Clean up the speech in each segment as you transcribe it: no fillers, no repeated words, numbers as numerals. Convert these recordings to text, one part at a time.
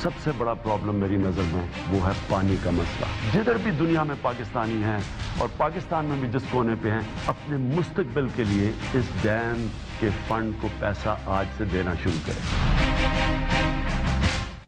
सबसे बड़ा प्रॉब्लम मेरी नज़र में वो है पानी का मसला। जिधर भी दुनिया में पाकिस्तानी हैं और पाकिस्तान में भी जिस कोने पे हैं, अपने मुस्तकबिल के लिए इस डैम के फंड को पैसा आज से देना शुरू करें।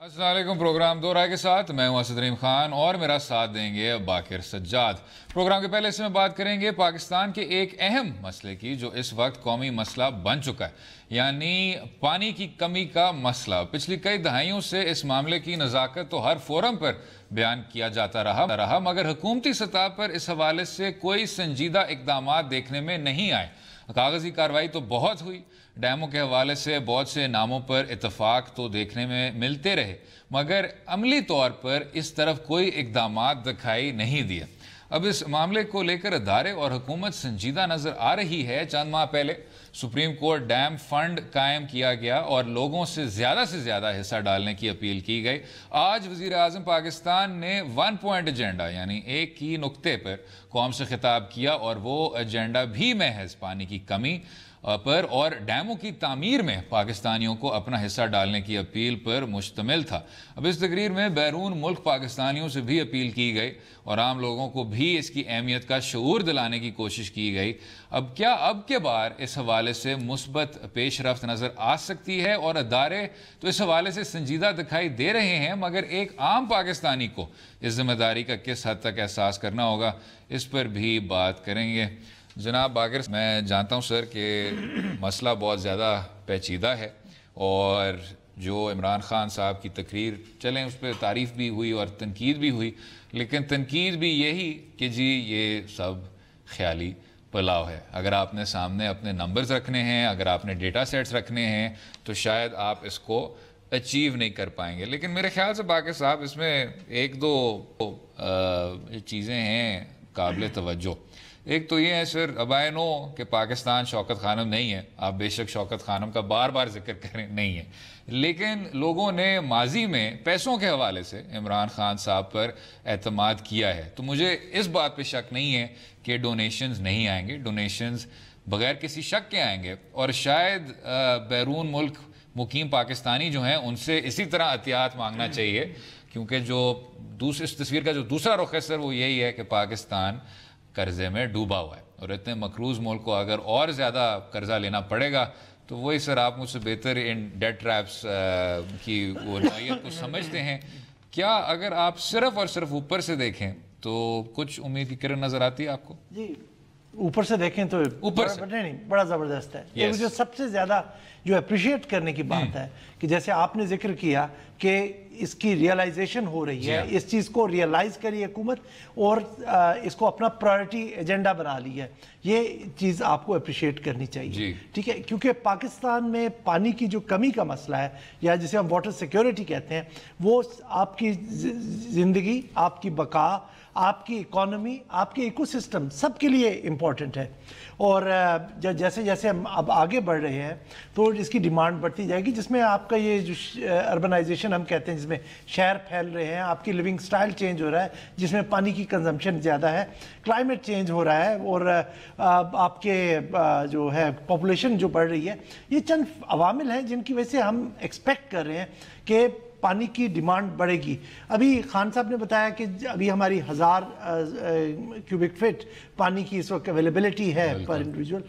अस्सलाम वालेकुम। प्रोग्राम दो राय के साथ मैं हूं असद रहीम खान और मेरा साथ देंगे बाकिर सज्जाद। प्रोग्राम के पहले से मैं बात करेंगे पाकिस्तान के एक अहम मसले की जो इस वक्त कौमी मसला बन चुका है, यानी पानी की कमी का मसला। पिछली कई दहाइयों से इस मामले की नज़ाकत तो हर फोरम पर बयान किया जाता रहा मगर हुकूमती सतह पर इस हवाले से कोई संजीदा इकदाम देखने में नहीं आए। कागजी कार्रवाई तो बहुत हुई, डैमों के हवाले से बहुत से नामों पर इतफाक तो देखने में मिलते रहे मगर अमली तौर पर इस तरफ कोई इकदाम दिखाई नहीं दिए। अब इस मामले को लेकर अदारे और हुकूमत संजीदा नजर आ रही है। चंद माह पहले सुप्रीम कोर्ट डैम फंड कायम किया गया और लोगों से ज़्यादा हिस्सा डालने की अपील की गई। आज वज़ीर आज़म पाकिस्तान ने 1 पॉइंट एजेंडा यानी एक ही नुक्ते पर कौम से खिताब किया और वो एजेंडा भी महज पानी की कमी पर और डैमों की तामीर में पाकिस्तानियों को अपना हिस्सा डालने की अपील पर मुश्तमिल था। अब इस तकरीर में बैरून मुल्क पाकिस्तानियों से भी अपील की गई और आम लोगों को भी इसकी अहमियत का शऊर दिलाने की कोशिश की गई। अब क्या अब के बार इस हवाले से मुस्बत पेशरफ्त नज़र आ सकती है और अदारे तो इस हवाले से संजीदा दिखाई दे रहे हैं मगर एक आम पाकिस्तानी को इस जिम्मेदारी का किस हद तक एहसास करना होगा, इस पर भी बात करेंगे। जनाब बाकिर, मैं जानता हूँ सर कि मसला बहुत ज़्यादा पेचीदा है और जो इमरान खान साहब की तकरीर चलें उस पर तारीफ़ भी हुई और तनकीद भी हुई, लेकिन तनकीद भी यही कि जी ये सब ख्याली पुलाव है। अगर आपने सामने अपने नंबर्स रखने हैं, अगर आपने डेटा सेट्स रखने हैं तो शायद आप इसको अचीव नहीं कर पाएंगे। लेकिन मेरे ख्याल से बाकिर साहब इसमें एक दो चीज़ें हैं काबिल तवज्जो। एक तो ये है सर, अब आई नो कि पाकिस्तान शौकत खानम नहीं है, आप बेशक शौकत खानम का बार बार जिक्र करें, नहीं है, लेकिन लोगों ने माजी में पैसों के हवाले से इमरान खान साहब पर एतमाद किया है। तो मुझे इस बात पे शक नहीं है कि डोनेशंस नहीं आएंगे, डोनेशंस बगैर किसी शक के आएंगे और शायद बैरून मुल्क मुकीम पाकिस्तानी जो हैं उनसे इसी तरह एहतियात मांगना चाहिए, क्योंकि जो इस तस्वीर का जो दूसरा रुख है सर वो यही है कि पाकिस्तान कर्जे में डूबा हुआ है और इतने मकरूज मुल्क को अगर और ज़्यादा कर्जा लेना पड़ेगा तो वही सर आप मुझसे बेहतर इन डेट ट्रैप्स की वो नौइयत को समझते हैं। क्या अगर आप सिर्फ और सिर्फ ऊपर से देखें तो कुछ उम्मीद की किरण नजर आती है आपको? जी, ऊपर से देखें तो ऊपर से नहीं, बड़ा ज़बरदस्त है। ये मुझे सबसे ज़्यादा जो अप्रिशिएट करने की बात है कि जैसे आपने जिक्र किया कि इसकी रियलाइजेशन हो रही है, इस चीज़ को रियलाइज करी हुकूमत और इसको अपना प्रायोरिटी एजेंडा बना ली है, ये चीज़ आपको अप्रिशिएट करनी चाहिए, ठीक है। क्योंकि पाकिस्तान में पानी की जो कमी का मसला है या जिसे हम वाटर सिक्योरिटी कहते हैं, वो आपकी ज़िंदगी, आपकी बका, आपकी इकोनॉमी, आपके इकोसिस्टम सबके लिए इम्पॉर्टेंट है। और जैसे जैसे हम अब आगे बढ़ रहे हैं तो इसकी डिमांड बढ़ती जाएगी, जिसमें आपका ये जो अर्बनाइजेशन हम कहते हैं, जिसमें शहर फैल रहे हैं, आपकी लिविंग स्टाइल चेंज हो रहा है, जिसमें पानी की कंजम्पशन ज़्यादा है, क्लाइमेट चेंज हो रहा है और आपके जो है पॉपुलेशन जो बढ़ रही है, ये चंद अवामिल हैं जिनकी वजह से हम एक्सपेक्ट कर रहे हैं कि पानी की डिमांड बढ़ेगी। अभी खान साहब ने बताया कि अभी हमारी 1000 क्यूबिक फीट पानी की इस वक्त अवेलेबिलिटी है पर इंडिविजुअल,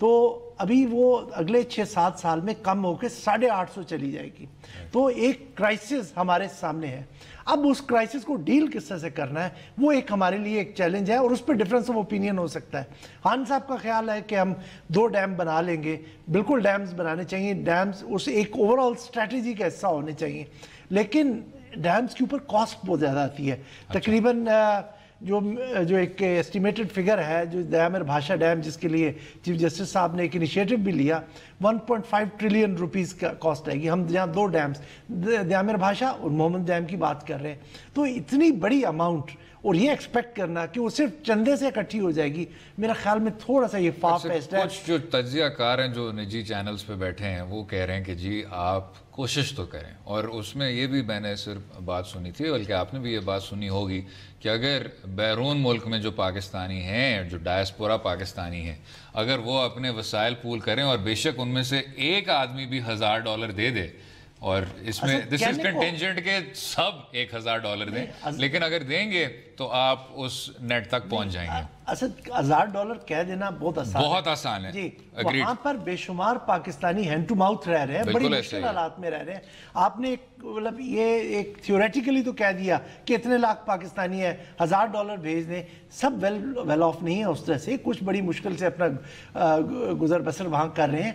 तो अभी वो अगले 6-7 साल में कम होकर 850 चली जाएगी। तो एक क्राइसिस हमारे सामने है। अब उस क्राइसिस को डील किस तरह से करना है वो एक हमारे लिए एक चैलेंज है और उस पर डिफरेंस ऑफ ओपिनियन हो सकता है। खान साहब का ख्याल है कि हम 2 डैम बना लेंगे, बिल्कुल डैम्स बनाने चाहिए, डैम्स उस एक ओवरऑल स्ट्रैटेजी का हिस्सा होने चाहिए, लेकिन डैम्स के ऊपर कॉस्ट बहुत ज़्यादा आती है। तकरीबन जो एक एस्टिमेटेड फिगर है, जो दयामिर भाषा डैम जिसके लिए चीफ जस्टिस साहब ने एक इनिशिएटिव भी लिया, 1.5 ट्रिलियन रुपीज़ का कॉस्ट आएगी। हम जहाँ 2 डैम्स दयामिर भाषा और मोहम्मद डैम की बात कर रहे हैं, तो इतनी बड़ी अमाउंट और ये एक्सपेक्ट करना कि वो सिर्फ चंदे से इकट्ठी हो जाएगी, मेरा ख्याल में थोड़ा सा ये फार फेस्ट है। कुछ जो तज्जियाकार हैं जो निजी चैनल्स पे बैठे हैं वो कह रहे हैं कि जी आप कोशिश तो करें, और उसमें ये भी मैंने सिर्फ बात सुनी थी, बल्कि आपने भी ये बात सुनी होगी कि अगर बैरून मुल्क में जो पाकिस्तानी हैं, जो डायस्पोरा पाकिस्तानी हैं, अगर वो अपने वसाइल पूल करें और बेशक उनमें से एक आदमी भी $1000 दे दे اور اس میں دس از کنٹینجنٹ کے سب $1,000 دیں، لیکن اگر دیں گے تو آپ اس نیٹ تک پہنچ جائیں گے۔ اسد $1,000 کہہ دینا بہت آسان ہے جی، وہاں پر بے شمار پاکستانی ہینڈ ٹو ماؤتھ رہ رہے ہیں، بڑی مشکل حالات میں رہ رہے ہیں۔ آپ نے مطلب یہ ایک تھیوریٹیکلی تو کہہ دیا کہ اتنے لاکھ پاکستانی ہیں، $1,000 بھیج دیں، سب ویل آف نہیں ہے اس طرح سے، کچھ بڑی مشکل سے اپنا گزر بسر وہاں کر رہے ہیں۔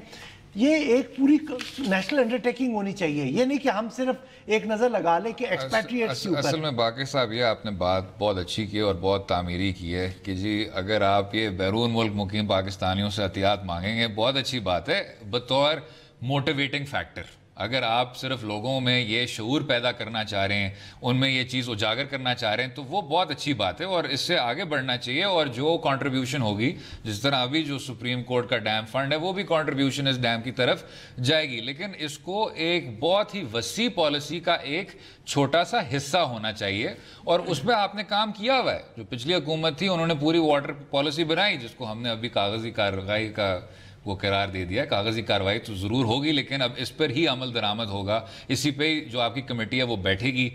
یہ ایک پوری نیشنل انڈرٹیکنگ ہونی چاہیے، یہ نہیں کہ ہم صرف ایک نظر لگا لیں کہ ایکسپیٹریٹس کے اوپر۔ اصل میں باقر صاحب یہ آپ نے بات بہت اچھی کی اور بہت تعمیری کی ہے کہ جی اگر آپ یہ بیرون ملک مقیم پاکستانیوں سے احتیاط مانگیں گے، بہت اچھی بات ہے بطور موٹیویٹنگ فیکٹر۔ اگر آپ صرف لوگوں میں یہ شعور پیدا کرنا چاہ رہے ہیں، ان میں یہ چیز اجاگر کرنا چاہ رہے ہیں، تو وہ بہت اچھی بات ہے اور اس سے آگے بڑھنا چاہیے۔ اور جو کنٹریبیوشن ہوگی، جس طرح ابھی جو سپریم کورٹ کا ڈیم فنڈ ہے، وہ بھی کنٹریبیوشن اس ڈیم کی طرف جائے گی، لیکن اس کو ایک بہت ہی وسیع پالیسی کا ایک چھوٹا سا حصہ ہونا چاہیے، اور اس پہ آپ نے کام کیا ہوا ہے۔ جو پچھلی حکومت تھی انہوں نے پوری واٹر پالیسی بنائی، جس کو ہم نے ابھی کاغذی کارروائی کا وہ قرار دے دیا ہے۔ کاغذی کارروائی تو ضرور ہوگی، لیکن اب اس پر ہی عمل درآمد ہوگا۔ اسی پہ جو آپ کی کمیٹی ہے وہ بیٹھے گی،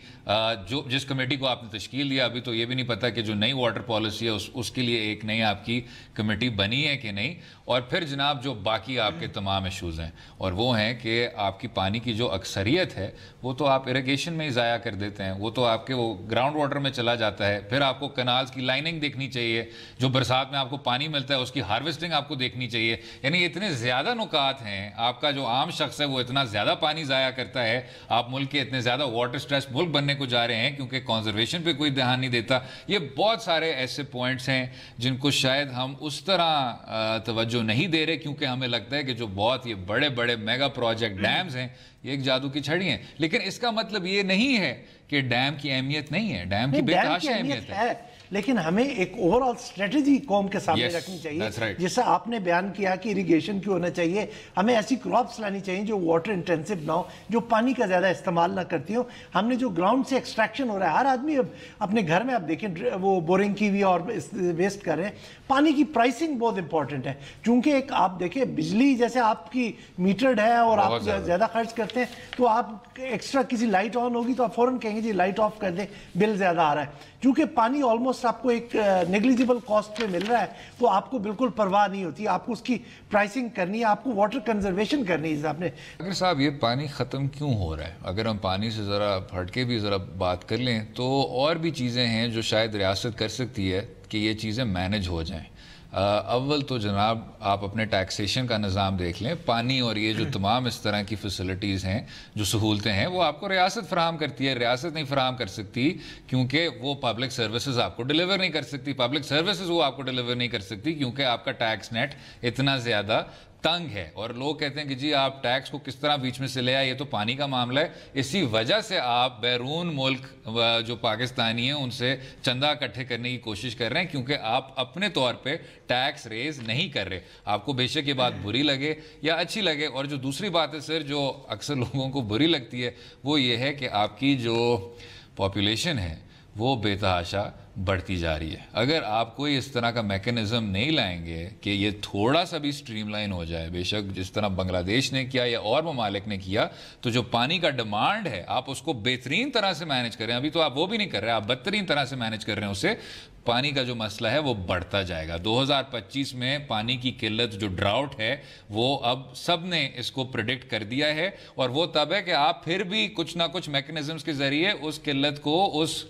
جس کمیٹی کو آپ نے تشکیل دیا، ابھی تو یہ بھی نہیں پتا کہ جو نئی واٹر پالیسی ہے اس کے لیے ایک نئی آپ کی کمیٹی بنی ہے کہ نہیں۔ اور پھر جناب جو باقی آپ کے تمام ایشوز ہیں، اور وہ ہیں کہ آپ کی پانی کی جو اکثریت ہے وہ تو آپ اریگیشن میں ہی ضائع کر دیتے ہیں، وہ تو آپ کے وہ گراؤنڈ واٹر میں چلا جاتا ہے۔ پھر آپ کو کنالز کی لائننگ دیکھنی چاہیے، جو برسات میں آپ کو پانی ملتا ہے اس کی ہارویسٹنگ آپ کو دیکھنی چاہیے۔ یعنی اتنے زیادہ نکات ہیں، آپ کا جو عام شخص ہے وہ اتنا زیادہ پانی ضائع کرتا ہے، آپ ملک کے اتنے زیادہ واٹر سٹریس ملک بننے کو جا رہے ہیں کیونکہ کنزرویشن پہ کوئی دھیان نہیں دیتا۔ یہ بہت سارے ایسے پوائنٹس ہیں جن کو شاید ہم اس طرح توجہ نہیں دے رہے، کیونکہ ہمیں لگتا ہے کہ جو بہت یہ بڑے بڑے میگا پروجیکٹ ڈیمز ہیں یہ ایک جادو کی چھڑی ہیں، لیکن اس کا مطلب یہ نہیں ہے کہ ڈیم کی اہمیت نہیں ہے، ڈیم کی بے تحاشا اہمیت ہے، لیکن ہمیں ایک اوور آل اسٹریٹجی قوم کے سامنے رکھنی چاہیے، جیسا آپ نے بیان کیا کہ اریگیشن کی ہونا چاہیے، ہمیں ایسی کراپس لانی چاہیے جو واٹر انٹینسو نہ ہو، جو پانی کا زیادہ استعمال نہ کرتی ہو۔ ہم نے جو گراؤنڈ سے ایکسٹریکشن ہو رہا ہے، ہر آدمی اب اپنے گھر میں آپ دیکھیں وہ بورنگ کی ہوئی اور ویسٹ کر رہے ہیں۔ پانی کی پرائسنگ بہت امپورٹنٹ ہے، چونکہ ایک آپ دیکھیں بجلی جیسے آپ کی میٹرڈ ہے اور آپ زیادہ خرچ کرتے ہیں، تو آپ ایکسٹرا کسی لائٹ آن ہوگی تو آپ فوراً کہیں گے جی لائٹ آف کر دیں، بل زیادہ آ رہا ہے۔ چونکہ پانی آلموسٹ آپ کو ایک نیگلیجیبل کاسٹ پہ مل رہا ہے تو آپ کو بالکل پرواہ نہیں ہوتی، آپ کو اس کی پرائسنگ کرنی ہے، آپ کو واٹر کنزرویشن کرنی ہے۔ آپ نے اگر صاحب یہ پانی ختم کیوں ہو رہا ہے، اگر ہم پانی سے ذرا ہٹ کے بھی ذرا بات کر لیں تو اور بھی چیزیں ہیں جو شاید ریاست کر سکتی ہے کہ یہ چیزیں مینج ہو جائیں۔ اول تو جناب آپ اپنے ٹیکسیشن کا نظام دیکھ لیں، پانی اور یہ جو تمام اس طرح کی فیسلٹیز ہیں، جو سہولتیں ہیں، وہ آپ کو ریاست فراہم کرتی ہے۔ ریاست نہیں فراہم کر سکتی کیونکہ وہ پبلک سروسز آپ کو ڈیلیور نہیں کر سکتی، پبلک سروسز وہ آپ کو ڈیلیور نہیں کر سکتی کیونکہ آپ کا ٹیکس نیٹ اتنا زیادہ تنگ ہے۔ اور لوگ کہتے ہیں کہ جی آپ ٹیکس کو کس طرح بیچ میں سے لے آئے، یہ تو پانی کا معاملہ ہے۔ اسی وجہ سے آپ بیرون ملک جو پاکستانی ہیں ان سے چندہ اکٹھے کرنے کی کوشش کر رہے ہیں، کیونکہ آپ اپنے طور پہ ٹیکس ریز نہیں کر رہے۔ آپ کو بے شک یہ بات بری لگے یا اچھی لگے، اور جو دوسری بات ہے سر جو اکثر لوگوں کو بری لگتی ہے وہ یہ ہے کہ آپ کی جو پاپولیشن ہے وہ بے تحاشا بڑھتی جا رہی ہے۔ اگر آپ کوئی اس طرح کا میکنزم نہیں لائیں گے کہ یہ تھوڑا سا بھی سٹریم لائن ہو جائے، بے شک جس طرح بنگلہ دیش نے کیا یا اور ممالک نے کیا، تو جو پانی کا ڈیمانڈ ہے آپ اس کو بہترین طرح سے مینج کریں۔ ابھی تو آپ وہ بھی نہیں کر رہے، آپ بدترین طرح سے مینج کر رہے ہیں اسے۔ پانی کا جو مسئلہ ہے وہ بڑھتا جائے گا۔ 2025 میں پانی کی قلت جو ڈراؤٹ ہے وہ اب سب نے اس کو پریڈکٹ کر دیا ہے، اور وہ تب ہے کہ آپ پھر بھی کچھ نہ کچھ میکنزمز کے ذریعے اس قلت کو، اس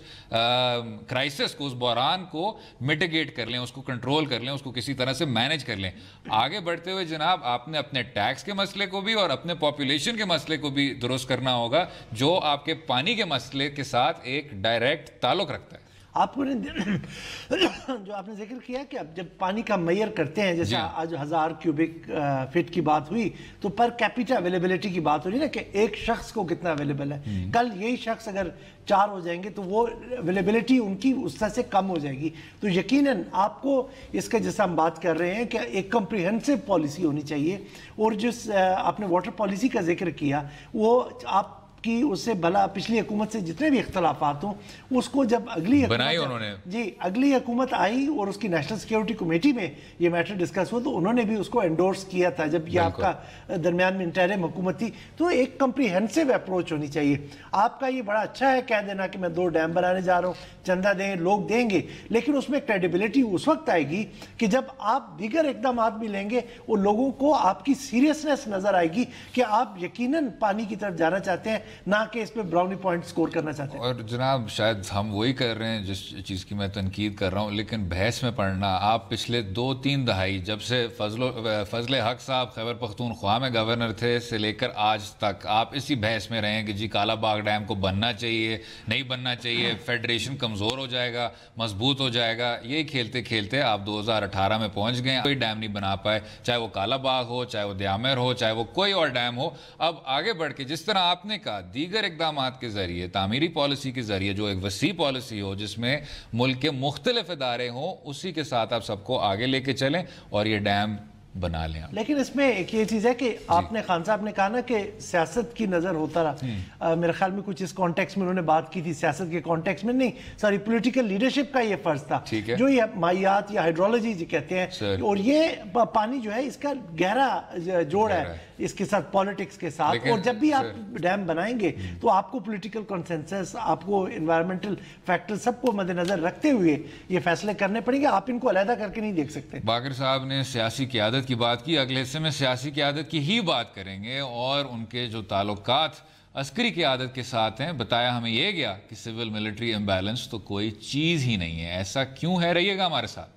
کرائسس کو، اس بحران کو میٹیگیٹ کر لیں، اس کو کنٹرول کر لیں، اس کو کسی طرح سے مینج کر لیں۔ آگے بڑھتے ہوئے جناب آپ نے اپنے ٹیکس کے مسئلے کو بھی اور اپنے پاپولیشن کے مسئلے کو بھی درست کرنا ہوگا، جو آپ کے پانی کے مسئلے کے ساتھ ایک ڈائریکٹ تعلق رکھتا ہے۔ آپ کو جو آپ نے ذکر کیا کہ اب جب پانی کا میئر کرتے ہیں، جیسے آج 1000 کیوبک فٹ کی بات ہوئی تو پر کیپیٹا اویلیبلٹی کی بات ہو رہی ہے نا کہ ایک شخص کو کتنا اویلیبل ہے۔ کل یہی شخص اگر 4 ہو جائیں گے تو وہ اویلیبلٹی ان کی اس طرح سے کم ہو جائے گی۔ تو یقیناً آپ کو اس کا جیسا ہم بات کر رہے ہیں کہ ایک کمپریہنسو پالیسی ہونی چاہیے، اور جس آپ نے واٹر پالیسی کا ذکر کیا وہ آپ की उससे भला पिछली हुकूमत से जितने भी इख्तलाफात हों, उसको जब अगली हुकूमत आई और उसकी नेशनल सिक्योरिटी कमेटी में ये मैटर डिस्कस हुआ तो उन्होंने भी उसको एंडोर्स किया था जब ये आपका दरमियान में इंटरिम हुकूमत थी। तो एक कम्प्रीहेंसिव अप्रोच होनी चाहिए। आपका ये बड़ा अच्छा है कह देना कि मैं 2 डैम बनाने जा रहा हूँ, चंदा दें, लोग देंगे, लेकिन उसमें क्रेडिबिलिटी उस वक्त आएगी कि जब आप दीगर इकदाम भी लेंगे और लोगों को आपकी सीरियसनेस नजर आएगी कि आप यकीनन पानी की तरफ जाना चाहते हैं, ना कि इस पे ब्राउनी पॉइंट स्कोर करना चाहते हैं। और जनाब शायद हम वही कर रहे हैं जिस चीज़ की मैं तनकीद कर रहा हूँ, लेकिन बहस में पढ़ना, आप पिछले 2-3 दहाई जब से फजल हक साहब खैबर पख्तूनख्वा में गवर्नर थे से लेकर आज तक आप इसी बहस में रहे हैं कि जी काला बाग डैम को बनना चाहिए, नहीं बनना चाहिए, फेडरेशन कमज़ोर हो जाएगा, मजबूत हो जाएगा। यही खेलते खेलते आप 2018 में पहुंच गए, कोई डैम नहीं बना पाए, चाहे वो काला बाग हो, चाहे वो द्यामेर हो, चाहे वो कोई और डैम हो। अब आगे बढ़ के जिस तरह आपने कहा दीगर इक़दामात के ज़रिए, तामीरी पॉलिसी के ज़रिए जो एक वसी पॉलिसी हो जिसमें मुल्क के मुख्तलिफ इदारे हों, उसी के साथ आप सबको आगे लेके चलें और ये डैम बना लें। लेकिन इसमें एक ये चीज़ है कि आपने खान साहब ने कहा ना कि सियासत की नज़र होता रहा, मेरे ख्याल में कुछ इस कॉन्टेक्स्ट में उन्होंने बात की थी, सियासत के कॉन्टेक्स्ट में नहीं, सॉरी पॉलिटिकल लीडरशिप का ये फर्ज था जो ये माइयात या हाइड्रोलॉजी कहते हैं, और ये पानी जो है इसका गहरा जोड़ है इसके साथ, पॉलिटिक्स के साथ। और जब भी आप डैम बनाएंगे तो आपको पॉलिटिकल कंसेंसस, आपको एनवायरमेंटल फैक्टर सबको मद्देनजर रखते हुए ये फैसले करने पड़ेंगे, आप इनको अलहदा करके नहीं देख सकते। बाकर साहब ने सियासी क़यादत की बात की, अगले हिस्से में सियासी क़यादत की ही बात करेंगे और उनके जो ताल्लुकात अस्करी क़यादत के साथ हैं। बताया हमें यह गया कि सिविल मिलिट्री इम्बैलेंस तो कोई चीज़ ही नहीं है। ऐसा क्यों है, रहिएगा हमारे साथ।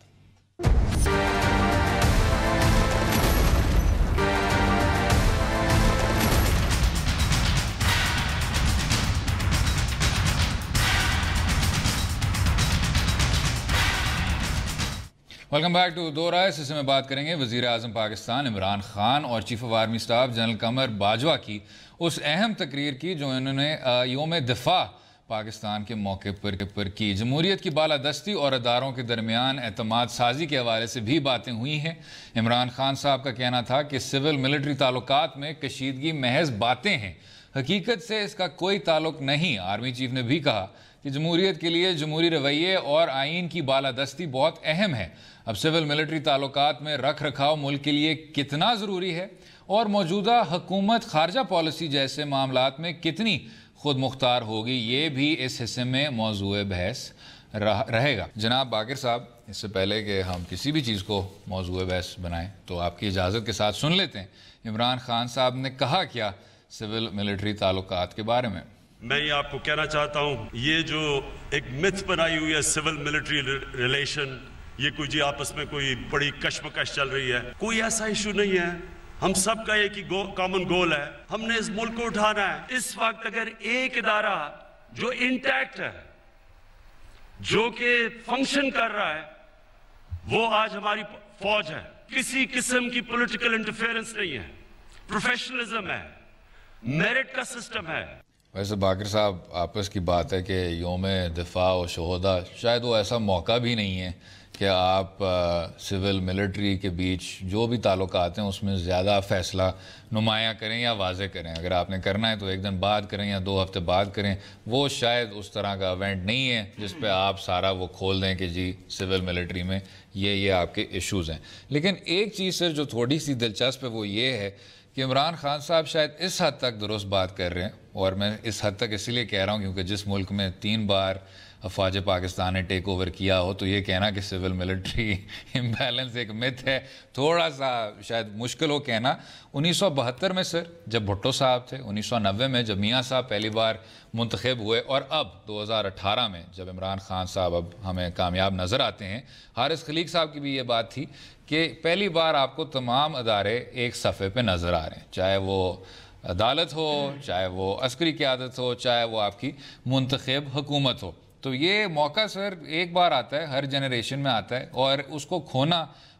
वेलकम बैक टू दो राय। इस में बात करेंगे वज़ीर आज़म पाकिस्तान इमरान खान और chief of army staff general Qamar Bajwa की उस अहम तकरीर की जो इन्होंने योम दिफा पाकिस्तान के मौके पर की। जमहूरियत की बालादस्ती और अदारों के दरमियान एतमाद साजी के हवाले से भी बातें हुई हैं। इमरान खान साहब का कहना था कि सिविल मिलिट्री ताल्लुकात में कशीदगी महज बातें हैं, हकीकत से इसका कोई ताल्लुक नहीं। आर्मी चीफ ने भी कहा कि जमहूरियत के लिए जमहूरी रवैये और आइन की बालादस्ती बहुत अहम है। अब सिविल मिलिट्री ताल्लुकात में रख रखाव मुल्क के लिए कितना ज़रूरी है और मौजूदा हुकूमत खारजा पॉलिसी जैसे मामलात में कितनी खुद मुख्तार होगी, ये भी इस हिस्से में मौजूए बहस रहेगा। जनाब बाकर साहब, इससे पहले कि हम किसी भी चीज़ को मौजूए बहस बनाएं तो आपकी इजाज़त के साथ सुन लेते हैं इमरान खान साहब ने कहा क्या सिविल मिलिट्री ताल्लुकात के बारे में। मैं ये आपको कहना चाहता हूँ, ये जो एक मिथ बनाई हुई है सिविल मिलिट्री रिलेशन, ये कोई जी आपस में कोई बड़ी कश्मकश चल रही है, कोई ऐसा इशू नहीं है। हम सब का एक ही कॉमन गोल है, हमने इस मुल्क को उठाना है। इस वक्त अगर एक इदारा जो इंटैक्ट है, जो कि फंक्शन कर रहा है, वो आज हमारी फौज है, किसी किस्म की पॉलिटिकल इंटरफेरेंस नहीं है, प्रोफेशनलिज्म है, मेरिट का सिस्टम है। वैसे बाकर साहब, आपस की बात है कि योम दिफा और शोहदा शायद वो ऐसा मौका भी नहीं है कि आप सिविल मिलिट्री के बीच जो भी ताल्लुकात हैं उसमें ज़्यादा फ़ैसला नुमाया करें या वाज़े करें। अगर आपने करना है तो एक दिन बाद करें या 2 हफ्ते बाद करें। वो शायद उस तरह का इवेंट नहीं है जिस पे आप सारा वो खोल दें कि जी सिविल मिलिट्री में ये आपके इश्यूज़ हैं। लेकिन एक चीज़ सर जो थोड़ी सी दिलचस्प है वो ये है कि इमरान खान साहब शायद इस हद तक दुरुस्त बात कर रहे हैं, और मैं इस हद तक इसलिए कह रहा हूँ क्योंकि जिस मुल्क में 3 बार अफवाज पाकिस्तान ने टेक ओवर किया हो तो ये कहना कि सिविल मिलिट्री इम्बैलेंस एक मिथ है, थोड़ा सा शायद मुश्किल हो कहना। 1972 में सर जब भुट्टो साहब थे, 1990 में जब मियाँ साहब पहली बार मुंतखब हुए, और अब 2018 में जब इमरान खान साहब अब हमें कामयाब नज़र आते हैं। हारिस खलीक साहब की भी ये बात थी कि पहली बार आपको तमाम अदारे एक सफ़े पे नज़र आ रहे हैं, चाहे वो अदालत हो, चाहे वो अस्करी क़यादत हो, चाहे वो आपकी मुंतखब हुकूमत हो। तो ये मौका सर एक बार आता है, हर जनरेशन में आता है, और उसको खोना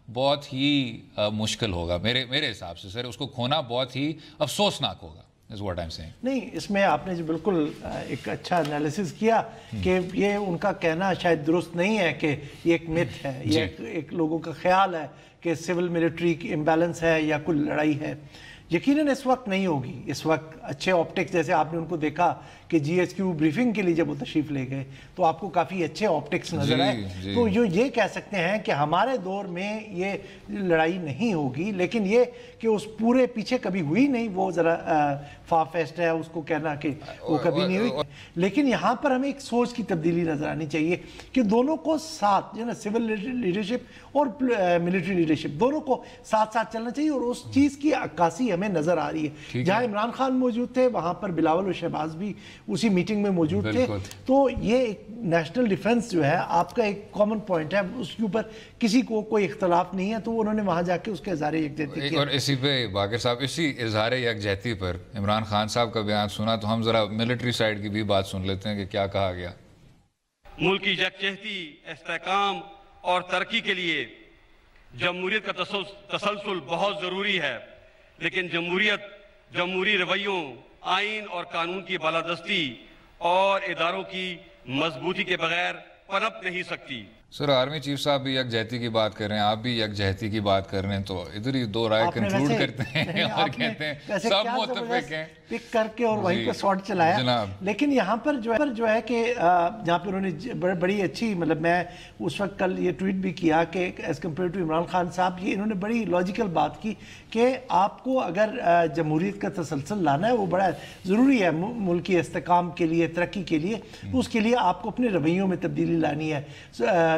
बहुत ही मुश्किल होगा मेरे हिसाब से सर। उसको खोना बहुत ही अफसोसनाक होगा, is what I'm saying। नहीं, इसमें आपने जो बिल्कुल एक अच्छा एनालिसिस किया कि ये उनका कहना शायद दुरुस्त नहीं है कि ये एक मिथ है, ये एक लोगों का ख्याल है कि सिविल मिलिट्री की इम्बैलेंस है या कोई लड़ाई है। यकीनन इस वक्त नहीं होगी। इस वक्त अच्छे ऑप्टिक्स, जैसे आपने उनको देखा कि GHQ ब्रीफिंग के लिए जब वो तशरीफ ले गए तो आपको काफ़ी अच्छे ऑप्टिक्स नजर आए। तो जो ये कह सकते हैं कि हमारे दौर में ये लड़ाई नहीं होगी, लेकिन ये कि उस पूरे पीछे कभी हुई नहीं, वो ज़रा फार फेस्ट है उसको कहना कि वो कभी नहीं हुई। लेकिन यहाँ पर हमें एक सोच की तब्दीली नजर आनी चाहिए कि दोनों को साथ, जो ना सिविल लीडरशिप और मिलिट्री लीडरशिप दोनों को साथ साथ चलना चाहिए, और उस चीज़ की अक्कासी हमें नजर आ रही है। जहाँ इमरान खान मौजूद थे वहाँ पर बिलावल और शहबाज भी उसी मीटिंग में मौजूद थे। तो ये एक नेशनल डिफेंस जो है आपका एक कॉमन पॉइंट है, उसके ऊपर किसी को कोई इख्तलाफ नहीं है, तो उन्होंने वहाँ जाके उसके इज़हार यकजहती किया। और इसी पे बाकिर साहब, इसी इज़हार यकजहती पर इमरान खान साहब का बयान सुना, तो हम जरा मिलिट्री साइड की भी बात सुन लेते हैं कि क्या कहा गया। मुल्क की यकजहती, इस्तेहकाम और तरक्की के लिए जमहूरियत का तसलसल बहुत ज़रूरी है, लेकिन जमहूरियत जमहूरी रवैयों, आइन और कानून की बालादस्ती और इदारों की मजबूती के बगैर पनप नहीं सकती। सर, आर्मी चीफ साहब भी यकजहती की बात कर रहे हैं, आप भी यकजहती की बात कर रहे हैं, तो इधर ही दो राय कंक्लूड करते हैं और कहते हैं सब मुत्तफिक हैं, पिक करके और वहीं पे शॉट चलाया। लेकिन यहाँ पर जो है कि जहाँ पे उन्होंने बड़ी अच्छी, मतलब मैं उस वक्त कल ये ट्वीट भी किया कि as compare to Imran Khan साहब, ये इन्होंने बड़ी लॉजिकल बात की कि आपको अगर जमहूरियत का तसलसल लाना है वो बड़ा ज़रूरी है मुल्क की इस्तेहकाम के लिए, तरक्की के लिए, तो उसके लिए आपको अपने रवैयों में तब्दीली लानी है,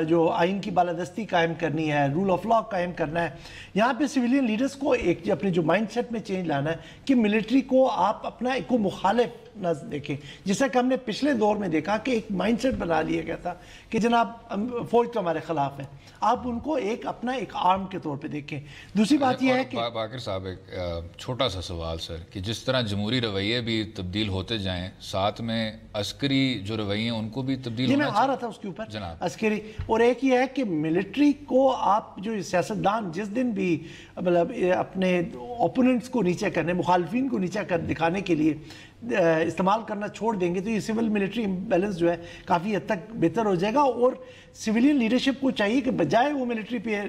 जो आइन की बालादस्ती कायम करनी है, रूल ऑफ लॉ कायम करना है। यहाँ पे सिविलियन लीडर्स को एक अपने जो माइंडसेट में चेंज लाना है कि मिलिट्री को आप अपना एक मुखालिफ न देखें, जैसा कि हमने पिछले दौर में देखा कि एक माइंडसेट बना लिया गया था कि जनाब फौज तो हमारे खिलाफ है, आप उनको एक अपना एक आर्म के तौर पे देखें। दूसरी बात यह है कि बाकिर साहब, एक छोटा सा सवाल सर, कि जिस तरह जमहूरी रवैये भी तब्दील होते जाएं, साथ में अस्करी जो रवैये हैं उनको भी तब्दील होना चाहिए। मैं आ रहा था उसके ऊपर जनाब, अस्करी। और एक ये है कि मिलिट्री को आप जो सियासतदान जिस दिन भी मतलब अपने ओपोनेंट्स को नीचे करने, मुखालफिन को नीचे कर दिखाने के लिए इस्तेमाल करना छोड़ देंगे, तो ये सिविल मिलिट्री बैलेंस जो है काफ़ी हद तक बेहतर हो जाएगा। और सिविलियन लीडरशिप को चाहिए कि बजाय वो मिलिट्री पे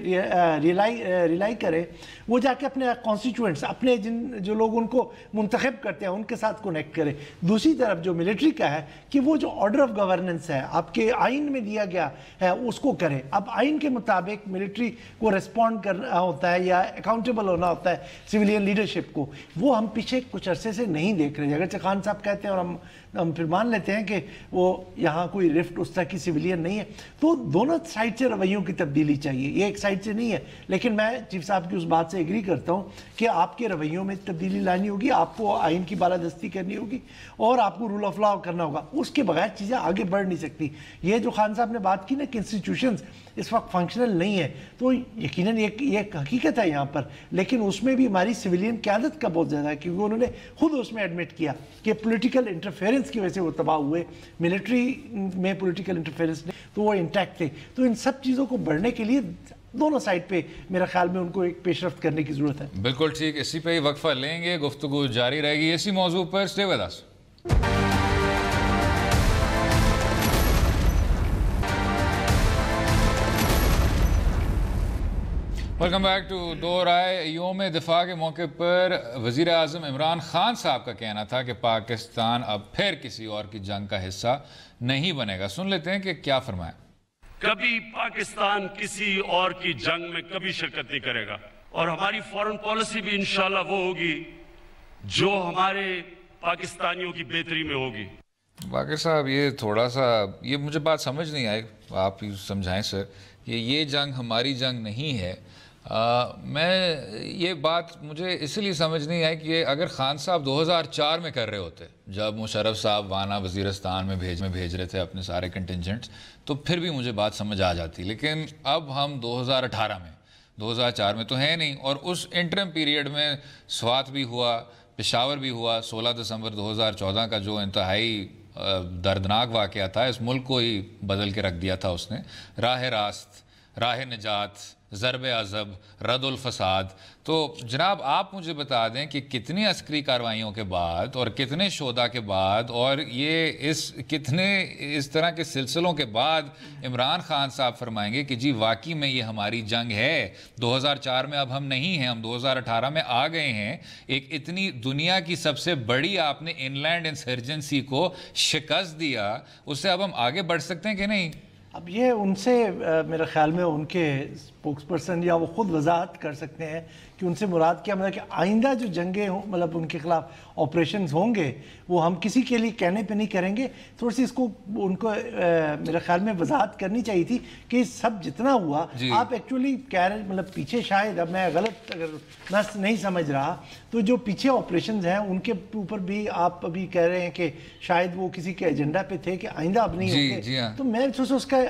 रिलाई करे, वो जाके अपने कॉन्स्टिट्यूएंट्स, अपने जो लोग उनको मुंतखब करते हैं उनके साथ कनेक्ट करे। दूसरी तरफ जो मिलिट्री का है कि वो जो ऑर्डर ऑफ गवर्नेंस है आपके आइन में दिया गया है उसको करे। अब आइन के मुताबिक मिलिट्री को रिस्पॉन्ड करना होता है या अकाउंटेबल होना होता है सिविलियन लीडरशिप को, वो हम पीछे कुछ अरसे से नहीं देख रहे। अगर खान साहब कहते हैं और हम फिर मान लेते हैं कि वो यहाँ कोई रिफ्ट उस तरह की सिविलियन नहीं है, तो दोनों साइड से रवैयों की तब्दीली चाहिए, ये एक साइड से नहीं है। लेकिन मैं चीफ साहब की उस बात से एग्री करता हूँ कि आपके रवैयों में तब्दीली लानी होगी, आपको आइन की बालादस्ती करनी होगी और आपको रूल ऑफ लॉ करना होगा, उसके बगैर चीज़ें आगे बढ़ नहीं सकती। ये जो खान साहब ने बात की ना कि इंस्टीट्यूशंस इस वक्त फंक्शनल नहीं है, तो यकीनन ये हकीकत है यहाँ पर, लेकिन उसमें भी हमारी सिविलियन क़यादत का बहुत ज़्यादा है, क्योंकि उन्होंने खुद उसमें एडमिट किया कि पॉलिटिकल इंटरफेरेंस की वजह से वो तबाह हुए, मिलिट्री में पॉलिटिकल इंटरफेरेंस नहीं, तो वो इंटैक्ट थे। तो इन सब चीज़ों को बढ़ने के लिए दोनों साइड पे मेरा ख्याल में उनको एक पेशरफ्त करने की ज़रूरत है। बिल्कुल ठीक, इसी पे ही वक्फा लेंगे, गुफ्तगू जारी रहेगी इसी मौजू पर। Stay with us. Welcome back to Do Rai. योम दिफा के मौके पर वज़ीर आज़म इमरान खान साहब का कहना था कि पाकिस्तान अब फिर किसी और की जंग का हिस्सा नहीं बनेगा। सुन लेते हैं कि क्या फरमाया। कभी पाकिस्तान किसी और की जंग में कभी शिरकत नहीं करेगा, और हमारी फॉरेन पॉलिसी भी इंशाल्लाह वो होगी जो हमारे पाकिस्तानियों की बेहतरी में होगी। बाकिर साहब, ये थोड़ा सा ये मुझे बात समझ नहीं आई, आप ही समझाएं सर। ये जंग हमारी जंग नहीं है। मैं ये बात मुझे इसलिए समझ नहीं आई कि अगर खान साहब 2004 में कर रहे होते, जब मुशर्रफ साहब वाना वज़ीरिस्तान में भेज रहे थे अपने सारे कंटिजेंट्स, तो फिर भी मुझे बात समझ आ जाती। लेकिन अब हम 2018 में, 2004 में तो है नहीं। और उस इंटरम पीरियड में स्वात भी हुआ, पेशावर भी हुआ। 16 दिसंबर 2014 का जो इंतहाई दर्दनाक वाक़या था, इस मुल्क को ही बदल के रख दिया था उसने। राह रास्त, राह निजात, ضرب عذب, رد الفساد. تو جناب آپ مجھے بتا دیں کہ کتنی عسکری کارروائیوں کے بعد اور کتنے شہداء کے بعد اور یہ کتنے اس طرح کے سلسلوں کے بعد عمران خان صاحب فرمائیں گے کہ جی واقعی میں یہ ہماری جنگ ہے. 2004 میں اب ہم نہیں ہیں, ہم 2018 میں آ گئے ہیں. ایک اتنی دنیا کی سب سے بڑی آپ نے ان لینڈ انسرجنسی کو شکست دیا, اس سے اب ہم آگے بڑھ سکتے ہیں کہ نہیں؟ اب یہ ان سے میرے خیال میں ان کے اسپوکس پرسن یا وہ خود وضاحت کر سکتے ہیں کہ ان سے مراد کیا, مطلب کہ آئندہ جو جنگیں ہوں, مطلب ان کے خلاف آپریشنز ہوں گے, وہ ہم کسی کے لیے کہنے پہ نہیں کریں گے. تھوڑی سی اس کو ان کو میرے خیال میں وضاحت کرنی چاہیے تھی کہ سب جتنا ہوا آپ ایکچولی کہہ رہے, مطلب پیچھے شاید, اب میں غلط اگر میں نہیں سمجھ رہا, تو جو پیچھے آپریشنز ہیں ان کے اوپر بھی آپ ابھی کہہ رہے ہیں کہ شاید وہ کسی کے ایجنڈا پہ تھے کہ آئندہ اب نہیں ہوں گے. تو میں تھوڑا سا اس کا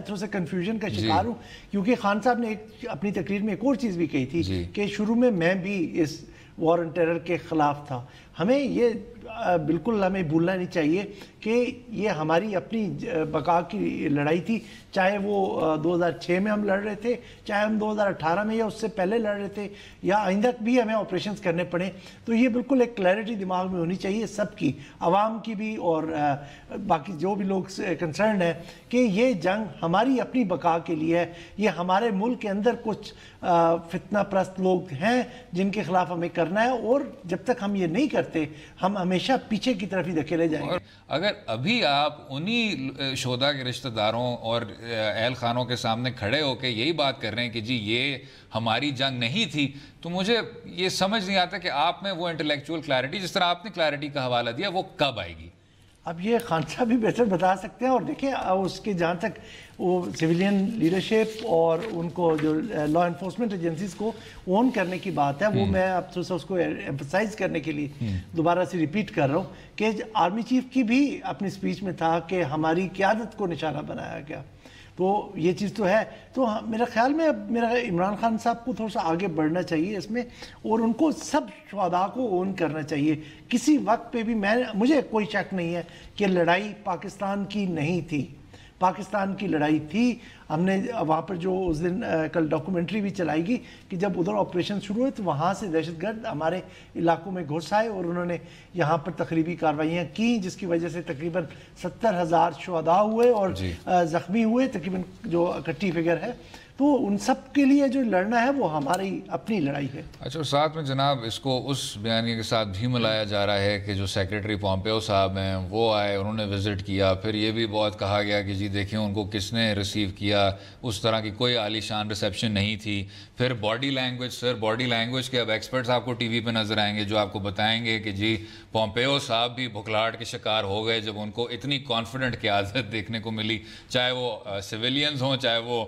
تھوڑا سا کنفیوژن کا شکار ہوں, کیونکہ خان صاحب نے اپنی تقریر میں ایک اور چیز بھی کہی تھی کہ شروع میں بھی اس وار اینڈ ٹیرر کے خلاف تھا. ہمیں یہ بالکل ہمیں بھولنا نہیں چاہیے کہ یہ ہماری اپنی بقا کی لڑائی تھی, چاہے وہ 2006 میں ہم لڑ رہے تھے, چاہے ہم 2018 میں یا اس سے پہلے لڑ رہے تھے, یا آئندہ بھی ہمیں آپریشنز کرنے پڑیں. تو یہ بالکل ایک کلیئرٹی دماغ میں ہونی چاہیے سب کی, عوام کی بھی اور باقی جو بھی لوگ کنسرنڈ ہیں, کہ یہ جنگ ہماری اپنی بقا کے لیے ہے. یہ ہمارے ملک کے اندر کچھ فتنہ پرست لوگ ہیں جن کے خلاف ہمیں کرنا ہے, اور جب تک ہم یہ نہیں کرتے ہم ہمیشہ پیچھے کی طرف ہی دھکیلے جائیں گے. اگر ابھی آپ انہی شہداء کے رشتہ داروں اور اہل خانوں کے سامنے کھڑے ہو کے یہی بات کر رہے ہیں کہ جی یہ ہماری جنگ نہیں تھی, تو مجھے یہ سمجھ نہیں آتا کہ آپ میں وہ انٹلیکچوئل کلیئرٹی, جس طرح آپ نے کلیئرٹی کا حوالہ دیا, وہ کب آئے گی؟ اب یہ خان صاحب بھی بہتر بتا سکتے ہیں. اور دیکھیں اس کے جہاں تک وہ سویلین لیڈرشپ اور ان کو جو لا انفورسمنٹ ایجنسیز کو اون کرنے کی بات ہے, وہ میں اب تھوڑا سا اس کو ایمفسائز کرنے کے لیے دوبارہ سے ریپیٹ کر رہا ہوں کہ آرمی چیف کی بھی اپنی سپیچ میں تھا کہ ہماری قیادت کو نشانہ بنایا گیا. تو یہ چیز تو ہے. تو میرا خیال میں اب میرا عمران خان صاحب کو تھوڑا سا آگے بڑھنا چاہیے اس میں, اور ان کو سب شہداء کو اون کرنا چاہیے. کسی وقت پہ بھی مجھے کوئی شک نہیں ہے کہ لڑائی پاکستان کی نہیں تھی, پاکستان کی لڑائی تھی. ہم نے وہاں پر جو اس دن کل ڈاکومنٹری بھی چلائی گی کہ جب ادھر آپریشن شروع ہوئے تو وہاں سے دہشت گرد ہمارے علاقوں میں گھس آئے اور انہوں نے یہاں پر تخریبی کارروائیاں کی, جس کی وجہ سے تقریباً 70,000 شہداء ہوئے اور زخمی ہوئے, تقریباً جو اکٹھی فگر ہے. تو ان سب کے لیے جو لڑنا ہے وہ ہماری اپنی لڑائی ہے. اچھا, اور ساتھ میں جناب اس کو اس بیانیے کے ساتھ بھی ملایا جا رہا ہے کہ جو سیکریٹری پومپیو صاحب ہیں وہ آئے, انہوں نے وزٹ کیا, پھر یہ بھی بہت کہا گیا کہ جی دیکھیں ان کو کس نے ریسیو کیا, اس طرح کی کوئی عالی شان ریسیپشن نہیں تھی. پھر باڈی لینگویج, سر باڈی لینگویج کے اب ایکسپرٹس آپ کو ٹی وی پہ نظر آئیں گے جو آپ کو بتائیں گے کہ جی پومپیو صاحب بھی بھکلاہٹ کے شکار ہو گئے جب ان کو اتنی کانفیڈنٹ قیادت دیکھنے کو ملی, چاہے وہ سویلینز ہوں چاہے وہ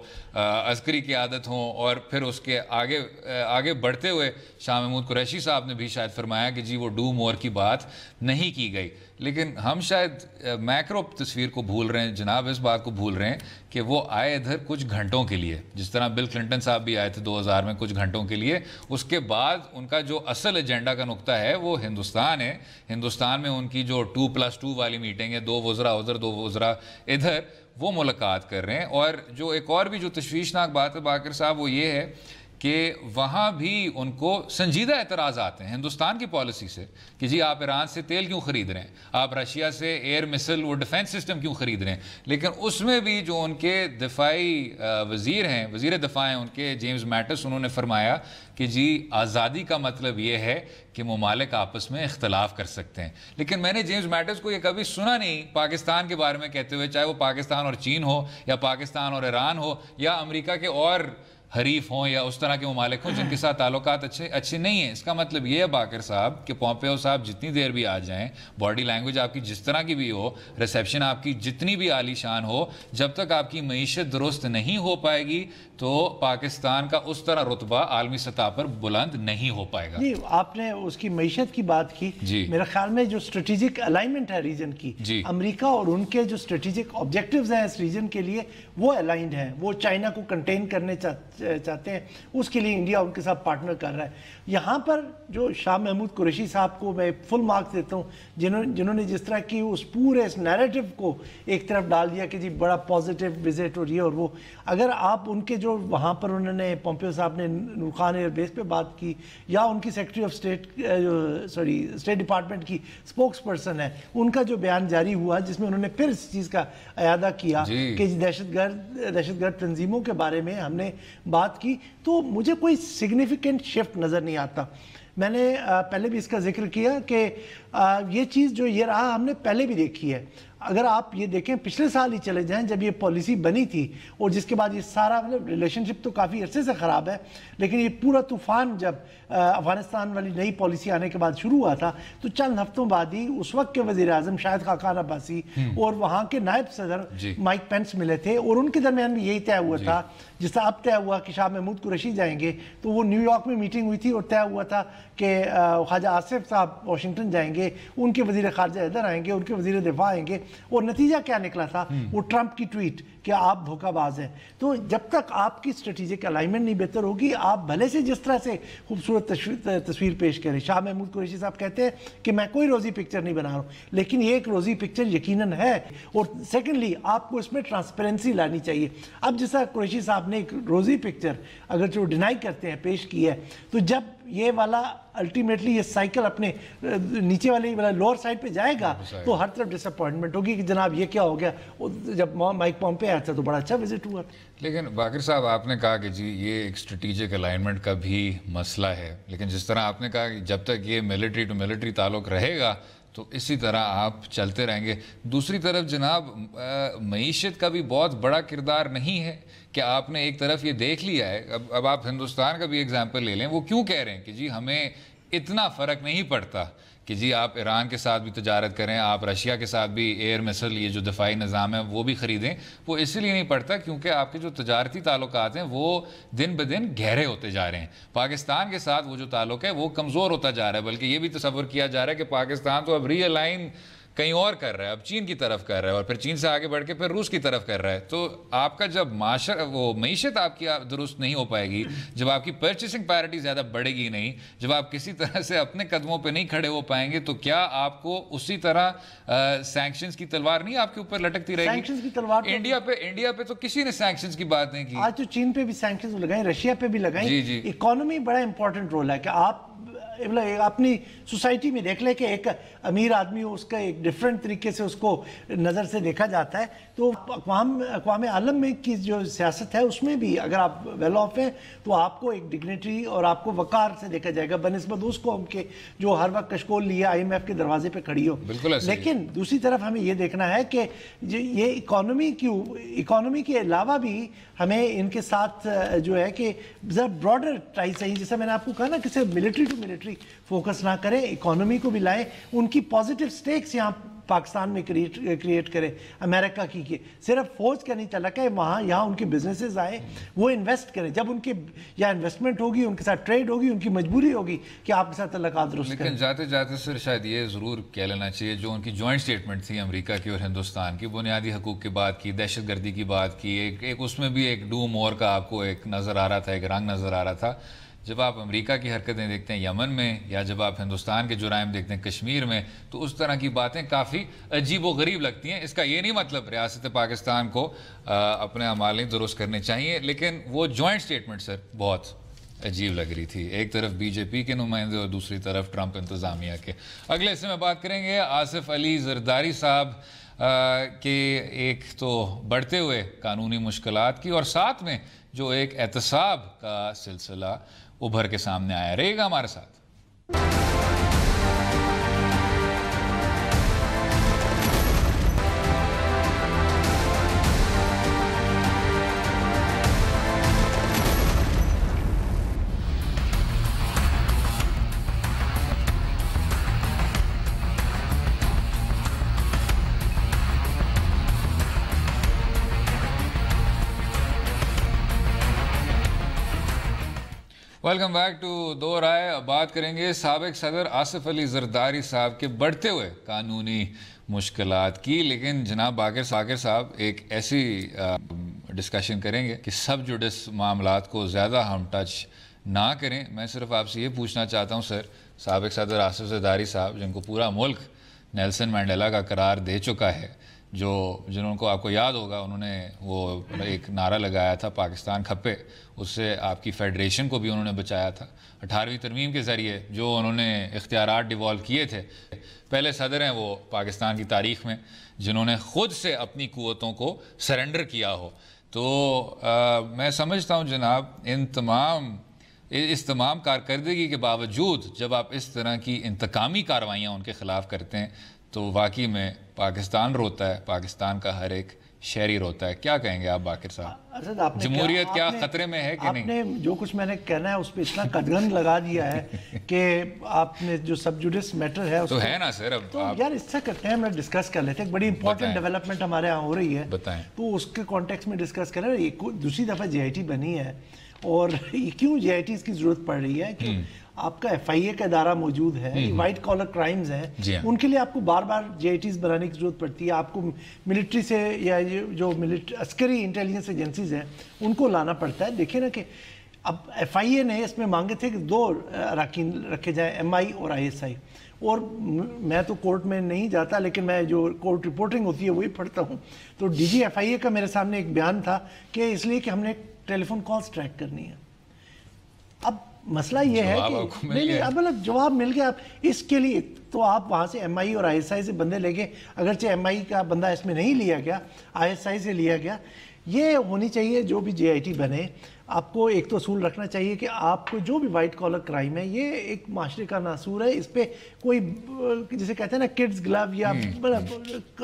عسکری قیادت ہوں. اور پھر اس کے آگے بڑھتے ہوئے شاہ محمود قریشی صاحب نے بھی شاید فرمایا کہ جی وہ ڈو مور کی بات نہیں کی گئی. لیکن ہم شاید میکرو تصویر کو بھول رہے ہیں جناب, اس بات کو بھول رہے ہیں کہ وہ آئے ادھر کچھ گھنٹوں کے لیے, جس طرح بل کلنٹن صاحب بھی آئے تھے 2000 میں کچھ گھنٹوں کے لیے. اس کے بعد ان کا جو اصل ایجنڈا کا نقطہ ہے وہ ہندوستان ہے. ہندوستان میں ان کی جو 2+2 والی میٹنگ ہے, 2 وزراء ادھر 2 وزراء ادھر, وہ ملاقات کر رہے ہیں. اور جو ایک اور بھی جو تشویشناک بات ہے باقر صاحب, وہ یہ ہے کہ وہاں بھی ان کو سنجیدہ اعتراضات ہیں ہندوستان کی پالیسی سے کہ جی آپ ایران سے تیل کیوں خرید رہے ہیں, آپ رشیا سے ایئر مسل و ڈیفنس سسٹم کیوں خرید رہے ہیں. لیکن اس میں بھی جو ان کے دفاعی وزیر ہیں, وزیر دفاع ہیں ان کے, جیمز میٹس, انہوں نے فرمایا کہ جی آزادی کا مطلب یہ ہے کہ ممالک آپس میں اختلاف کر سکتے ہیں. لیکن میں نے جیمز میٹس کو یہ کبھی سنا نہیں پاکستان کے بارے میں کہتے ہوئے, چاہے وہ پاکستان اور چین ہو یا پاکستان اور ایران ہو یا امریکہ کے اور حریف ہوں یا اس طرح کے ممالک ہوں جن کے ساتھ تعلقات اچھے نہیں ہیں. اس کا مطلب یہ ہے باقر صاحب کہ پومپیو صاحب جتنی دیر بھی آ جائیں, باڈی لینگویج آپ کی جس طرح کی بھی ہو, ریسیپشن آپ کی جتنی بھی عالی شان ہو, جب تک آپ کی معیشت درست نہیں ہو پائے گی تو پاکستان کا اس طرح رتبہ عالمی سطح پر بلند نہیں ہو پائے گا. جی آپ نے اس کی معیشت کی بات کی, میرے خیال میں جو اسٹریٹجک الائنمنٹ ہے ریجن کی, امریکہ اور ان کے جو اسٹریٹجک آبجیکٹیوز ہیں اس ریجن کے لیے وہ الائنڈ ہیں. وہ چائنا کو کنٹین کرنے चाहते हैं, उसके लिए इंडिया उनके साथ पार्टनर कर रहा है। यहाँ पर जो शाह महमूद कुरैशी साहब को मैं फुल मार्क्स देता हूँ, जिन्होंने जिस तरह की उस पूरे इस नैरेटिव को एक तरफ डाल दिया कि जी बड़ा पॉजिटिव विजिट और ये और वो। अगर आप उनके जो वहाँ पर उन्होंने पोम्पियो साहब ने नूर खान एयरबेस पे बात की, या उनकी secretary of state state department की स्पोक्स पर्सन है, उनका जो बयान जारी हुआ जिसमें उन्होंने फिर इस चीज़ का अयादा किया कि दहशतगर्द तंजीमों के बारे में हमने बात की, तो मुझे कोई सिग्निफिकेंट शिफ्ट नज़र नहीं आता। मैंने पहले भी इसका जिक्र किया कि ये चीज़ जो ये रहा हमने पहले भी देखी है। अगर आप ये देखें पिछले साल ही चले जाएं जब ये पॉलिसी बनी थी, और जिसके बाद ये सारा मतलब रिलेशनशिप तो काफ़ी अरसे से ख़राब है, लेकिन ये पूरा तूफ़ान जब अफ़गानिस्तान वाली नई पॉलिसी आने के बाद शुरू हुआ था, तो चंद हफ्तों बाद ही उस वक्त के वज़ीर आज़म शाहिद खाकान अब्बासी और वहाँ के नायब सदर माइक पेंस मिले थे, और उनके दरमियान भी यही तय हुआ था, जिस तरह अब तय हुआ कि शाह महमूद कुरैशी जाएंगे, तो वो न्यूयॉर्क में मीटिंग हुई थी और तय हुआ था कि ख्वाजा आसिफ साहब वाशिंगटन जाएंगे, उनके वज़ीर ख़ारजा इधर आएंगे, उनके वज़ीर दिफा आएंगे, और नतीजा क्या निकला था? वो ट्रंप की ट्वीट कि आप धोखाबाज हैं। तो जब तक आपकी स्ट्रेटेजिक अलाइनमेंट नहीं बेहतर होगी, आप भले से जिस तरह से खूबसूरत तस्वीर पेश करें, शाह महमूद कुरैशी साहब कहते हैं कि मैं कोई रोज़ी पिक्चर नहीं बना रहा हूँ, लेकिन ये एक रोज़ी पिक्चर यकीनन है। और सेकेंडली आपको इसमें ट्रांसपेरेंसी लानी चाहिए। अब जैसा कुरैशी साहब ने एक रोज़ी पिक्चर अगर जो डिनाई करते हैं पेश की है, तो जब ये वाला अल्टीमेटली ये साइकिल अपने नीचे वाला लोअर साइड पे जाएगा, तो हर तरफ डिसअपॉइंटमेंट होगी कि जनाब ये क्या हो गया। जब माइक पॉम्पे आया था तो बड़ा अच्छा विजिट हुआ था। लेकिन बाकिर साहब, आपने कहा कि जी ये एक स्ट्रेटेजिक अलाइनमेंट का भी मसला है, लेकिन जिस तरह आपने कहा कि जब तक ये मिलिट्री टू मिलिट्री ताल्लुक रहेगा तो इसी तरह आप चलते रहेंगे। दूसरी तरफ जनाब मईशत का भी बहुत बड़ा किरदार नहीं है कि आपने एक तरफ ये देख लिया है। अब आप हिंदुस्तान का भी एग्जाम्पल ले लें, वो क्यों कह रहे हैं कि जी हमें इतना फ़र्क नहीं पड़ता कि जी आप ईरान के साथ भी तजारत करें, आप रशिया के साथ भी एयर मिसल ये जो दफाई निज़ाम है वो भी ख़रीदें। वो इसलिए नहीं पड़ता क्योंकि आपके जो तजारती ताल्लुकात हैं वो दिन ब दिन गहरे होते जा रहे हैं। पाकिस्तान के साथ वो जो ताल्लुक है वो कमज़ोर होता जा रहा है, बल्कि ये भी तसव्वुर किया जा रहा है कि पाकिस्तान तो अब रीअलाइन कहीं और कर रहा है, अब चीन की तरफ कर रहा है, और फिर चीन से आगे बढ़ के फिर रूस की तरफ कर रहा है। तो आपका जब वो मईशत आपकी दुरुस्त नहीं हो पाएगी, जब आपकी परचेसिंग पैरिटी ज़्यादा बढ़ेगी नहीं, जब आप किसी तरह से अपने कदमों पे नहीं खड़े हो पाएंगे, तो क्या आपको उसी तरह सैंक्शंस की तलवार नहीं आपके ऊपर लटकती रहेगी? सैंक्शंस की तलवार इंडिया पे तो किसी ने सैंक्शंस की बात नहीं की। आज तो चीन पे भी सैंक्शंस लगाए, रशिया पे भी लगाए। इकोनॉमी बड़ा इंपॉर्टेंट रोल है कि आप अपनी सोसाइटी में देख ले कि एक अमीर आदमी हो, उसका एक डिफरेंट तरीके से उसको नज़र से देखा जाता है। तो अक़वाम आलम में की जो सियासत है उसमें भी अगर आप वेल ऑफ हैं तो आपको एक डिग्निटी और आपको वक़ार से देखा जाएगा बनस्बत उस कौम के जो हर वक्त कशकोल लिए IMF के दरवाजे पे खड़ी हो। लेकिन दूसरी तरफ हमें ये देखना है कि ये इकोनॉमी के अलावा भी हमें इनके साथ जो है कि ज़रा ब्रॉडर टाइप चाहिए। जैसा मैंने आपको कहा ना कि सिर्फ मिलिट्री टू मिलिट्री फोकस ना करें, इकोनॉमी को भी लाएं, उनकी पॉजिटिव स्टेक्स यहाँ पाकिस्तान में क्रिएट करें। अमेरिका की सिर्फ फौज का नहीं तलक है, यहाँ उनके बिजनेसेस आए, वो इन्वेस्ट करें। जब उनके यहाँ इन्वेस्टमेंट होगी, उनके साथ ट्रेड होगी, उनकी मजबूरी होगी कि आपके साथ तल्लुकात दुरुस्त करें। लेकिन जाते जाते सर शायद ये ज़रूर कह लेना चाहिए, जो उनकी जॉइंट स्टेटमेंट थी अमेरिका की और हिंदुस्तान की, बुनियादी हकूक़ की बात की, दहशतगर्दी की बात की, एक उसमें भी एक डू मोर का आपको एक नज़र आ रहा था, एक रंग नज़र आ रहा था। जब आप अमेरिका की हरकतें देखते हैं यमन में, या जब आप हिंदुस्तान के जुराइम देखते हैं कश्मीर में, तो उस तरह की बातें काफ़ी अजीब व गरीब लगती हैं। इसका ये नहीं मतलब रियासत पाकिस्तान को अपने अमाल नहीं दुरुस्त करने चाहिए, लेकिन वो जॉइंट स्टेटमेंट सर बहुत अजीब लग रही थी। एक तरफ BJP के नुमाइंदे और दूसरी तरफ ट्रंप इंतज़ामिया के। अगले हिस्से में बात करेंगे आसिफ अली जरदारी साहब के एक तो बढ़ते हुए कानूनी मुश्किलात की, और साथ में जो एक एहतसाब का सिलसिला उभर के सामने आया। रहेगा हमारे साथ। वेलकम बैक टू दो राय। बात करेंगे साबिक सदर आसिफ अली जरदारी साहब के बढ़ते हुए कानूनी मुश्किलात की। लेकिन जनाब बाकिर साहब एक ऐसी ڈسکشن کریں گے کہ سب جوڈس معاملات کو زیادہ ہم ٹچ نہ کریں. میں صرف آپ سے یہ پوچھنا چاہتا ہوں سر, سابق صدر آصف زرداری صاحب جن کو پورا ملک نیلسن مینڈیلا کا قرار دے چکا ہے, جنہوں کو آپ کو یاد ہوگا انہوں نے وہ ایک نعرہ لگایا تھا پاکستان کھپے, اس سے آپ کی فیڈریشن کو بھی انہوں نے بچایا تھا. 18ویں ترمیم کے ذریعے جو انہوں نے اختیارات ڈیوالو کیے تھے, پہلے صدر ہیں وہ پاکستان کی تاریخ میں جنہوں نے خود سے اپنی قوتوں کو سرنڈر کیا ہو. تو میں سمجھتا ہوں جناب اس تمام کارکردگی کے باوجود جب آپ اس طرح کی انتقامی کارروائیاں ان کے خلاف کرتے ہیں تو واقعی میں پاکستان روتا ہے, پاکستان کا ہر ایک شہری روتا ہے. کیا کہیں گے آپ باقر صاحب, جمہوریت کیا خطرے میں ہے کہ نہیں؟ آپ نے جو کچھ میں نے کہنا ہے اس پہ اتنا قدغن لگا دیا ہے کہ آپ نے جو سب جوڈس میٹر ہے تو ہے نا سر. اب تو یار اس سے کرتے ہیں, ہم ڈسکس کر لیتے ہیں, ایک بڑی امپورٹنٹ ڈیولپمنٹ ہمارے یہاں ہو رہی ہے, بتائیں تو اس کے کانٹیکس میں ڈسکس کریں. دوسری دفعہ جے آئی ٹی بنی ہے اور کیوں جے آئی ٹیز کی ضرورت پڑ رہی ہے کہ آپ کا ایف آئی اے کا ادارہ موجود ہے, وائٹ کالر کرائمز ہیں, ان کے لیے آپ کو بار بار جے آئی ٹیز بنانے کی ضرورت پڑتی ہے. آپ کو ملٹری سے یا جو عسکری انٹیلیجنس ایجنسیز ہیں ان کو لانا پڑتا ہے. دیکھیں نا کہ اب ایف آئی اے نے اس میں مانگے تھے کہ 2 اراکین رکھے جائیں, ایم آئی اور آئی ایس آئی. اور میں تو کورٹ میں نہیں جاتا لیکن میں جو کورٹ رپورٹنگ ہوتی ہے وہی پڑھتا ہوں. تو ڈی جی ایف آئی اے کا میرے سامنے ایک بیان تھا کہ اس لیے کہ ہم نے ٹیلی فون کالز ٹریک کرنی ہے. اب مسئلہ یہ ہے کہ نہیں, اب جواب مل گیا. اس کے لیے تو آپ وہاں سے ایم آئی اور آئی ایس آئی سے بندے لے گئے, اگرچہ ایم آئی کا بندہ اس میں نہیں لیا گیا, آئی ایس آئی سے لیا گیا. یہ ہونی چاہیے جو بھی جے آئی ٹی بنے, آپ کو ایک تو اصول رکھنا چاہیے کہ آپ کو جو بھی وائٹ کالر کرائم ہے یہ ایک معاشرے کا ناصور ہے, اس پہ کوئی جسے کہتے ہیں نا کڈز گلو یا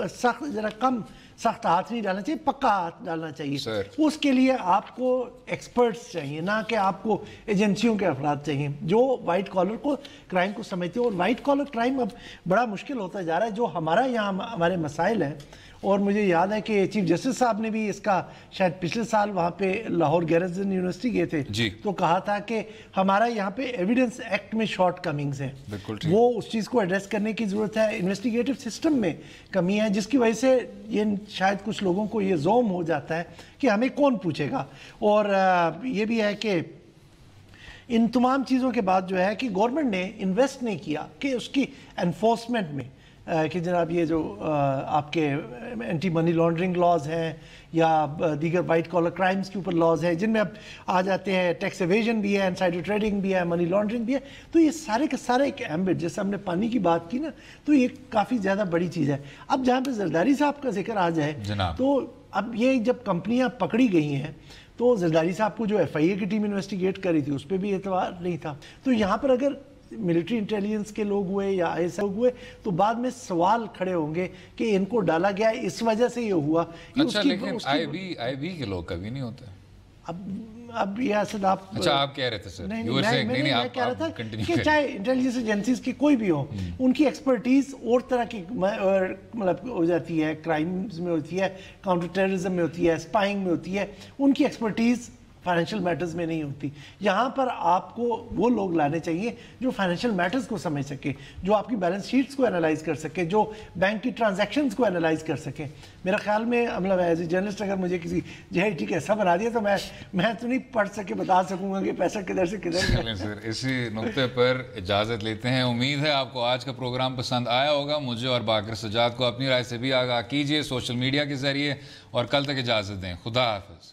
سخت ذرا کم سخت ہاتھ نہیں ڈالنا چاہیے, پکا ہاتھ ڈالنا چاہیے. اس کے لیے آپ کو ایکسپرٹس چاہیے, نہ کہ آپ کو ایجنسیوں کے افراد چاہیے جو وائٹ کالر کو کرائم کو سمجھتے ہیں. اور وائٹ کالر کرائم اب بڑا مشکل ہوتا جا رہا ہے. جو ہمارا یہاں ہمارے مسائل ہیں, اور مجھے یاد ہے کہ چیف جسٹس صاحب نے بھی اس کا شاید پچھلے سال وہاں پہ لاہور گیرزن یونیورسٹی گئے تھے تو کہا تھا کہ ہمارا یہاں پہ ایویڈنس ایکٹ میں شارٹ کمنگز ہیں, وہ اس چیز کو ایڈریس کرنے کی ضرورت ہے. انویسٹیگیٹو سسٹم میں کمی ہے جس کی وجہ سے یہ شاید کچھ لوگوں کو یہ زوم ہو جاتا ہے کہ ہمیں کون پوچھے گا. اور یہ بھی ہے کہ ان تمام چیزوں کے بعد جو ہے کہ گورنمنٹ نے انویسٹ نہیں کیا کہ اس کی انفورسمنٹ میں, کہ جناب یہ جو آپ کے اینٹی منی لانڈرنگ لاز ہیں یا دیگر وائٹ کالر کرائمز کے اوپر لاز ہیں جن میں اب آ جاتے ہیں ٹیکس ایویژن بھی ہے, انسائڈر ٹریڈنگ بھی ہے, منی لانڈرنگ بھی ہے. تو یہ سارے کا سارا ایک ایمبٹ, جیسے ہم نے پانی کی بات کی نا, تو یہ کافی زیادہ بڑی چیز ہے. اب جہاں پہ زرداری صاحب کا ذکر آ جائے تو اب یہ جب کمپنیاں پکڑی گئی ہیں تو زرداری صاحب کو جو ایف آئی اے کی ٹیم انویسٹیگیٹ کری تھی اس پہ بھی اعتبار نہیں تھا. تو یہاں پر اگر ملٹری انٹیلیجنس کے لوگ ہوئے یا آئی ایس لوگ ہوئے تو بعد میں سوال کھڑے ہوں گے کہ ان کو ڈالا گیا اس وجہ سے یہ ہوا. اچھا لیکن آئی بی کے لوگ کبھی نہیں ہوتے. اب یہ اسد آپ آپ کہہ رہے تھے سر, میں کہہ رہا تھا کہ چاہے انٹیلیجنس ایجنسیز کی کوئی بھی ہو, ان کی ایکسپرٹیز اور طرح کی مطلب ہو جاتی ہے, کرائمز میں ہوتی ہے, کاؤنٹر ٹیررزم میں ہوتی ہے, اسپائنگ میں ہوتی ہے, ان کی ایکسپرٹیز فائنینشیل میٹرز میں نہیں ہوتی. یہاں پر آپ کو وہ لوگ لانے چاہیے جو فائنینشیل میٹرز کو سمجھ سکے, جو آپ کی بیلنس شیٹس کو انالائز کر سکے, جو بینک کی ٹرانزیکشنز کو انالائز کر سکے. میرا خیال میں مطلب ایز اے جرنلسٹ اگر مجھے کسی جے آئی ٹی کا ایسا بنا دیا تو میں تو نہیں پڑھ سکے بتا سکوں گا کہ پیسہ کدھر سے کدھر. سر اسی نقطے پر اجازت لیتے ہیں. امید ہے آپ کو آج کا پروگرام پسند آیا ہوگا. مجھے اور باقر سجاد کو اپنی رائے سے بھی آگاہ کیجیے سوشل میڈیا کے ذریعے, اور کل تک اجازت دیں. خدا حافظ.